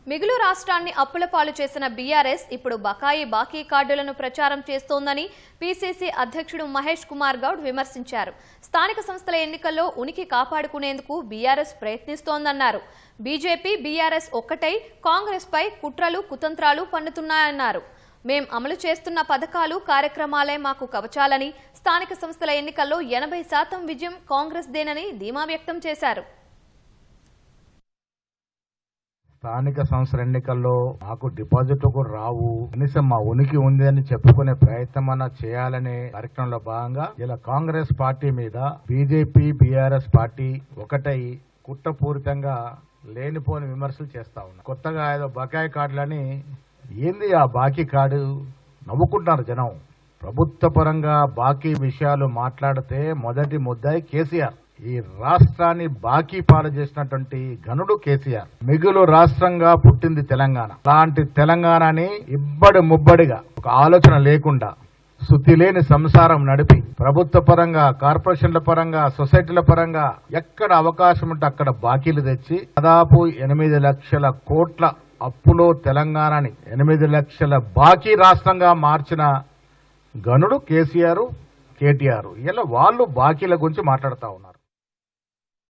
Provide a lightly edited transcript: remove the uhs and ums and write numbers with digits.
మిగులు రాష్ట్రాన్ని అప్పుల పాలు చేసిన బీఆర్ఎస్ ఇప్పుడు బాకీ కార్డులను ప్రచారం చేస్తోందని పీసీసీ అధ్యక్షుడు మహేష్ కుమార్ గౌడ్ విమర్శించారు. స్థానిక సంస్థల ఎన్నికల్లో ఉనికి కాపాడుకునేందుకు బీఆర్ఎస్ ప్రయత్నిస్తోందన్నారు. బీజేపీ బీఆర్ఎస్ ఒక్కటై కాంగ్రెస్ పై కుట్రలు కుతంత్రాలు పన్నుతున్నాయన్నారు. మేం అమలు చేస్తున్న పథకాలు కార్యక్రమాలే మాకు కవచాలని, స్థానిక సంస్థల ఎన్నికల్లో 80% విజయం కాంగ్రెస్ దేనని ధీమా వ్యక్తం చేశారు. స్థానిక సంస్థల ఎన్నికల్లో మాకు డిపాజిట్లు కూడా రావు, కనీసం మా ఉనికి ఉంది అని చెప్పుకునే ప్రయత్నం చేయాలనే కార్యక్రమంలో భాగంగా ఇలా కాంగ్రెస్ పార్టీ మీద బీజేపీ బీఆర్ఎస్ పార్టీ ఒకటై కుట్రపూరితంగా లేనిపోని విమర్శలు చేస్తా ఉన్నారు. కొత్తగా ఏదో బకాయి కార్డులని, ఏంది ఆ బాకీ కార్డు, నవ్వుకుంటున్నారు జనం. ప్రభుత్వ పరంగా బాకీ విషయాలు మాట్లాడితే మొదటి ముద్దాయి కేసీఆర్. ఈ రాష్ట్రాన్ని బాకీ పాలు చేసినటువంటి ఘనుడు కేసీఆర్. మిగులు రాష్ట్రంగా పుట్టింది తెలంగాణ. అలాంటి తెలంగాణని ఇబ్బడి ముబ్బడిగా ఒక ఆలోచన లేకుండా శుద్ధి లేని సంసారం నడిపి ప్రభుత్వ పరంగా, కార్పొరేషన్ల పరంగా, సొసైటీల పరంగా ఎక్కడ అవకాశం ఉంటే అక్కడ బాకీలు తెచ్చి దాదాపు 8 లక్షల కోట్ల అప్పులో తెలంగాణని 8 లక్షల బాకీ రాష్ట్రంగా మార్చిన ఘనుడు కేసీఆర్, కేటీఆర్. ఇలా వాళ్ళు బాకీల గురించి మాట్లాడుతూ ఉన్నారు.